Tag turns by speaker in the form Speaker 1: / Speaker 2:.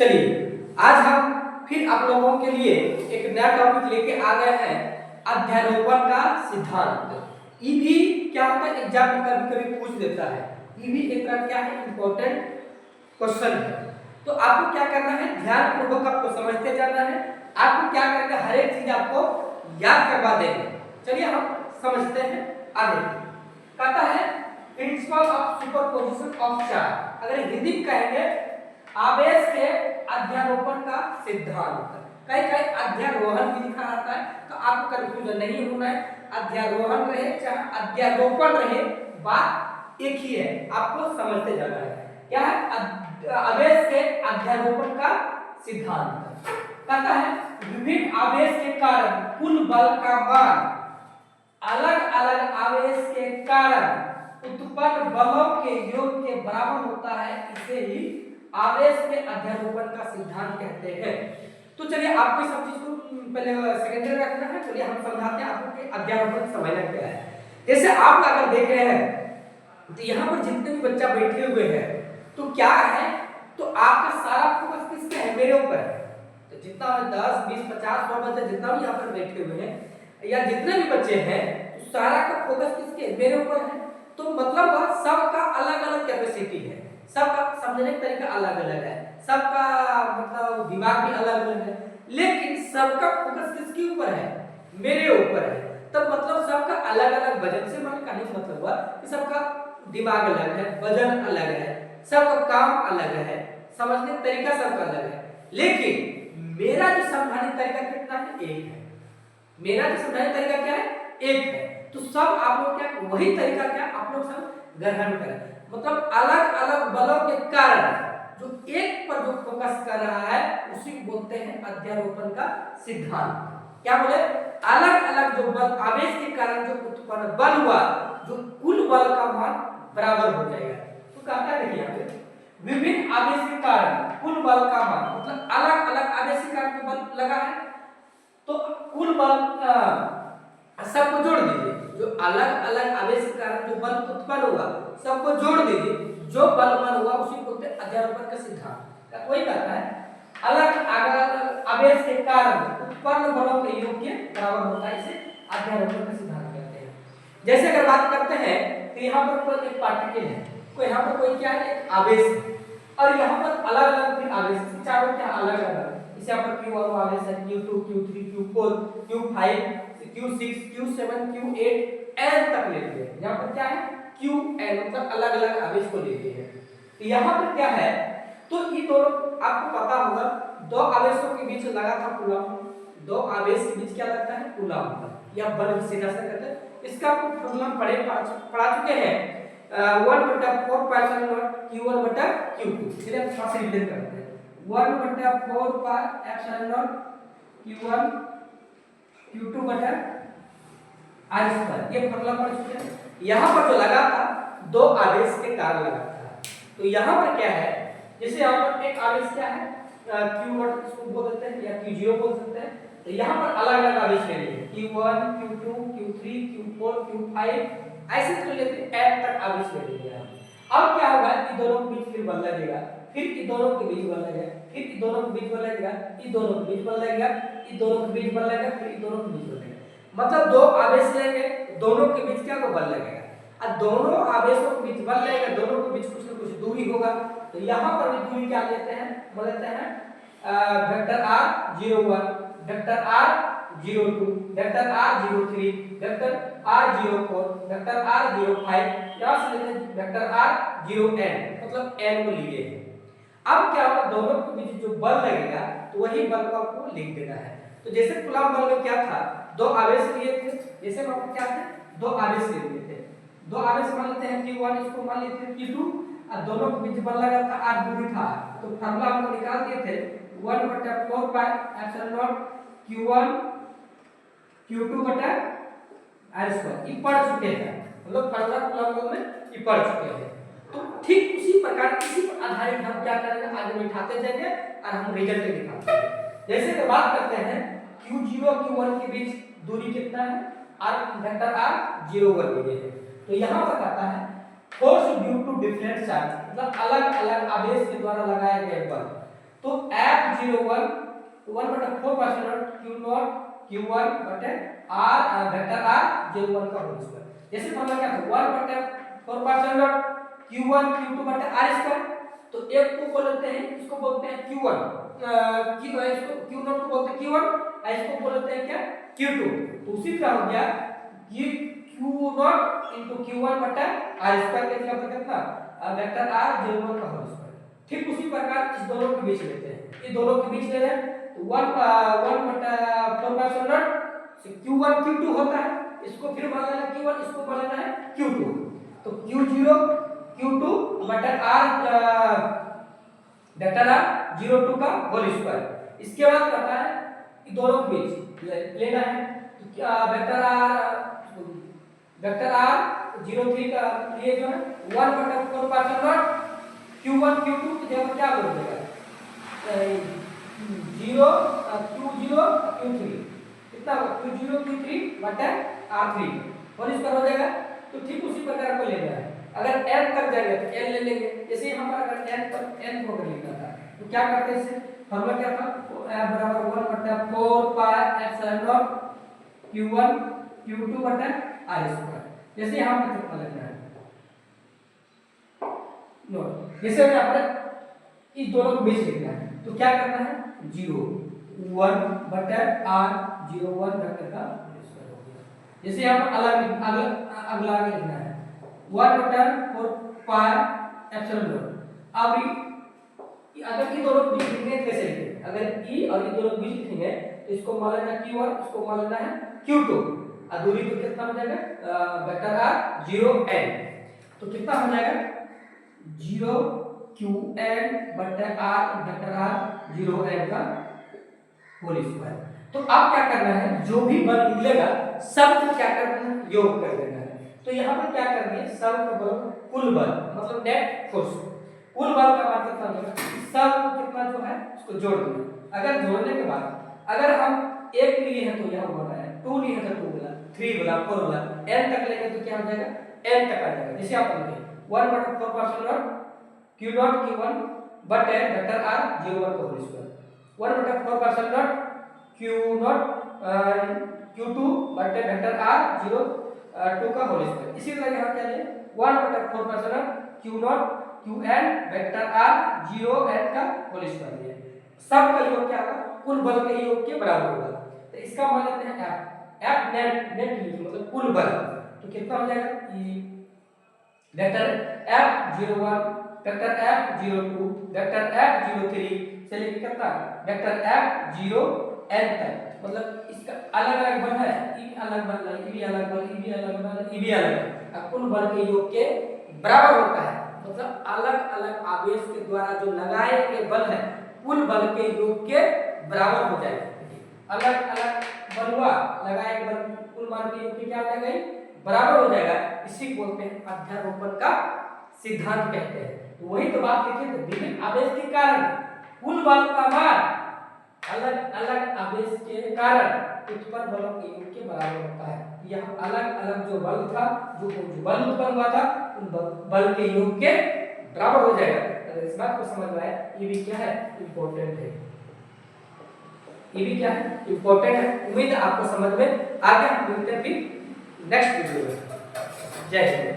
Speaker 1: चलिए आज हम फिर आप लोगों के लिए एक नया टॉपिक लेके आ गए हैं, अध्यारोपण का सिद्धांत। ये भी क्या होता है, एग्जाम में कभी कभी पूछ देता है। ये भी एक तरह क्या है, इंपॉर्टेंट क्वेश्चन है। तो आपको क्या करना है, ध्यान पूर्वक आपको समझते जाना है। आपको क्या करना है, हर एक चीज आपको याद करवा देंगे। चलिए हम समझते हैं आगे। कहता है principle of superposition of charge, अगर हिंदी में कहेंगे आवेश के अध्यारोपण का सिद्धांत। कई कई अध्यारोहण भी लिखा आता है, तो आपको कंफ्यूजन नहीं होना है। अध्यारोहण रहे चाहे अध्यारोपण रहे, बात एक ही है, आपको समझते जाना है। क्या है, आवेश के अध्यारोपण का सिद्धांत। कहता है विभिन्न आवेश के कारण कुल बल का मान अलग अलग आवेश के कारण उत्पन्न बलों के योग के बराबर होता है। इसे ही आवेश के अध्यारोपण का सिद्धांत कहते हैं। तो चलिए आपको सब चीज को पहले सेकेंडरी रखना है। चलिए हम समझाते हैं आपको कि अध्यारोपण समझना क्या है। जैसे आप अगर देख रहे हैं तो यहाँ पर जितने भी बच्चा बैठे हुए हैं, तो क्या है, तो आपका सारा फोकस किस पे है, मेरे ऊपर है। तो जितना 10 20 50 100 बच्चे जितना भी यहाँ पर बैठे हुए हैं या जितने भी बच्चे हैं, तो सारा का फोकस किसके, मेरे ऊपर है। तो मतलब सबका अलग अलग कैपेसिटी है, सबका समझने का तरीका अलग अलग है, सबका मतलब दिमाग भी अलग अलग है, लेकिन सबका फोकस किसके ऊपर है, मेरे ऊपर है। तब मतलब सबका अलग अलग वजन से मन का नहीं मतलब हुआ कि सबका दिमाग अलग है, वजन अलग है, सबका काम अलग है, समझने का तरीका सबका अलग है, लेकिन मेरा जो समझाने का तरीका कितना है, एक है। मेरा जो समझाने का तरीका क्या है, एक है। तो सब आप लोग क्या वही तरीका क्या आप लोग सब ग्रहण करें। मतलब अलग अलग बलों के कारण जो एक पर जो फोकस कर रहा है, उसी को बोलते हैं अध्यारोपण का सिद्धांत। क्या बोले, अलग अलग जो बल आवेश के कारण जो उत्पन्न बल हुआ, जो कुल बल का मान बराबर हो जाएगा। तो कहता है यहाँ पे विभिन्न आवेश के कारण कुल बल का मान, मतलब अलग अलग आवेश के कारण बल लगा है, तो कुल बल सबको जोड़ दीजिए। जो अलग अलग आवेश के कारण जो बल उत्पन्न हुआ, सबको जोड़ दीजिए। जो बल उत्पन्न हुआ उसी को बोलते हैं अध्यारोपण का सिद्धांत। वही कहता है अलग अलग आवेश के कारण उत्पन्न बलों के योग के बराबर होता है, इसे अध्यारोपण का सिद्धांत कहते हैं। जैसे अगर बात करते हैं तो यहाँ पर कोई एक पार्टिकल है, कोई यहाँ पर कोई क्या है, एक आवेश है, और यहाँ पर अलग अलग फिर आवेश चारों क्या अलग अलग। इसे यहाँ पर Q1 आवेश है, Q2 Q3 Q4 Q5 Q6 Q7 Q8 n तक ले लिए। यहाँ पर क्या है, Qn, मतलब अलग अलग आवेश को ले लिए हैं। तो यहाँ पर क्या है, तो ये दोनों आपको पता होगा, दो आवेशों के बीच लगा था कूलम्ब। दो आवेश के बीच क्या लगता है, कूलम्ब या बल विशेषण कहते हैं। इसका आपको फॉर्मूला पढ़ा चुके हैं, 1/4 पाई एप्सिलॉन Q1 बटा Q2। चलिए हम थोड़ा सा रिवीजन करते हैं। 1/4 पाई एप्सिलॉन Q1 Q2 बटा r², ये फॉर्मूला पढ़ चुके हैं। यहाँ पर जो लगा था दो आवेश के कारण लगा था। तो यहाँ पर क्या है, जैसे यहाँ पर एक आवेश क्या है, Q1 इसको बोल देते हैं या Q0 बोल सकते हैं। तो यहाँ पर अलग अलग आवेश ले लिए, Q1 Q2 Q3 Q4 Q5 ऐसे तो लेते n तक आवेश ले लिए। अब क्या होगा, इन दोनों के बीच फिर बल लगेगा, फिर इन दोनों के बीच बल लगेगा, फिर इन दोनों के बीच बल लगेगा, इन दोनों के बीच बल लगेगा, इन दोनों के बीच बल लगेगा, फिर इन दोनों के बीच बल लगेगा। मतलब दो आवेश लेंगे, दोनों के बीच क्या बल लगेगा। अब दोनों आवेशों के बीच बल लगेगा, दोनों के बीच कुछ न कुछ दूरी होगा। तो यहाँ पर भी दूरी क्या लेते हैं, बोलते हैं vector r01, vector r02, vector r03, vector r04, vector r05, यहाँ से लेते हैं वेक्टर r0n, मतलब n को लिए। अब क्या होगा, दोनों के बीच जो बल लगेगा तो वही बल को आपको लिख देना है। तो जैसे कूलम्ब बल में क्या था, दो आवेश लिए थे, जैसे हम क्या थे, दो आवेश ले लिए थे। दो आवेश मान लेते हैं Q1, इसको मान लेते हैं Q2, और दोनों के बीच बल लगा था r दूरी था। तो फार्मूला हम निकाल दिए थे 1/4 पाई एप्सिलॉन Q1 Q2 बटा r²। ये पढ़ चुके हैं, मतलब फार्मूला कूलम्ब में ये पढ़ चुके हैं। तो ठीक उसी प्रकार इसी पर आधारित हम क्या करेंगे, आगे बिठाते जाएंगे और हम रिजल्ट निकालते हैं। जैसे कि बात करते हैं Q0 Q1 के बीच दूरी कितना है, r वेक्टर r01 लिए है। तो यहाँ पर कहता है force due to different charge, मतलब अलग अलग आवेश के द्वारा लगाए गए बल। तो F01 तो 1/4 Q0 Q1 बटे R वेक्टर R01 का होल स्क्वायर। जैसे फॉर्मूला क्या था 1/4 Q1 Q2 बटे R स्क्वायर। तो एक को बोलते हैं, इसको बोलते हैं Q1, इसको Q0 को बोलते हैं Q1 और इसको बोलते हैं क्या Q2। तो उसी तरह हो गया ये Q0 into Q1 बटा R स्क्वायर के जगह पर कितना वेक्टर R01 का होल स्क्वायर। ठीक उसी प्रकार इस दोनों के बीच लेते हैं, ये दोनों के बीच ले रहे हैं तो 1/4 से Q1 Q2 होता है, इसको फिर बनाना है Q1, इसको बनाना है Q2। तो Q0 Q2 बटा R वेक्टर R02 का होल स्क्वायर। इसके बाद कहता है कि दोनों के बीच लेना है तो क्या वेक्टर R03 का लिए जो है 1/4 Q1 Q2 की जगह क्या बोल देगा 0 Q0 Q3 कितना Q0 Q3 बटा R3 होल स्क्वायर हो जाएगा। तो ठीक उसी प्रकार को लेना है, अगर n तक जाएगा तो n ले लेंगे। जैसे हम अगर n पर n को लिखना था तो क्या करते हैं, इससे फॉर्मूला क्या था f बराबर 1/4 पाई एप्सिलॉन Q1 Q2 बटा R स्क्वायर। जैसे यहां पर कितना लेना है नो, जैसे यहाँ पर इस दोनों को बीच लिखना है तो क्या करना है 0 1 बटा R01 वेक्टर का स्क्वायर हो गया। जैसे यहाँ पर अगला लिखना है 1/4 पाई एप्सिलॉन। अब अगर ये दोनों बीच लिखेंगे कैसे लिखेंगे, अगर ई और ये दोनों बीच लिखेंगे तो इसको मान लेना Q1, इसको मान लेना है Q2 और दूरी तो कितना हो जाएगा वेक्टर R0n। तो कितना हो जाएगा 0 Qn बटा R वेक्टर R0n का होल स्क्वायर। तो अब क्या करना है, जो भी बल निकलेगा सब को क्या करना है योग कर देना है। तो यहाँ पर क्या करनी है सब का बल कुल बल मतलब नेट फोर्स, कुल बल का मान कितना होगा सब को कितना जो है उसको जोड़ देना। अगर जोड़ने के बाद अगर हम एक लिए हैं तो यहाँ बोला है 2 लिए हैं तो 2 बोला 3 बोला 4 बोला n तक लेंगे तो क्या हो जाएगा n तक आ जाएगा। जैसे आप लिखें 1/4 Q0 Q1 बटे वेक्टर R01 का होल स्क्वायर 1/4 Q0 Q2 बटे वेक्टर R02 का होल स्क्वायर। इसी तरह यहाँ क्या है 1/4 Q0 Qn वेक्टर R0n का होल स्क्वायर दिया। सब का योग क्या होगा कुल बल के योग के बराबर होगा। तो इसका मान लेते हैं F नेट मतलब कुल बल। तो कितना हो जाएगा vector F01 vector F02 vector F03 से लेकर कितना वेक्टर F0n तक, मतलब इसका अलग अलग बल है, ई अलग बल है, ई अलग बल, ई अलग बल, ई भी अलग है। कुल बल के योग के बराबर होता है, मतलब अलग अलग आवेश के द्वारा जो लगाए गए बल है कुल बल के योग के बराबर हो जाएगा। अलग अलग बल हुआ लगाए गए बल कुल बल के योग के क्या हो जाएगा बराबर हो जाएगा। इसी को बोलते हैं अध्यारोपण का सिद्धांत कहते हैं। तो वही तो बात लिखी थी विभिन्न आवेश के कारण कुल बल का मान अलग अलग आवेश के कारण उत्पन्न बलों के योग के बराबर होता है। यह अलग अलग जो बल था जो बल उत्पन्न हुआ था उन बल के योग के बराबर हो जाएगा। अगर इस बात को समझ में आए ये भी क्या है इंपॉर्टेंट है, ये भी क्या है इंपॉर्टेंट है। उम्मीद है आपको समझ में आ गया। मिलते हैं फिर नेक्स्ट वीडियो में। जय हिंद।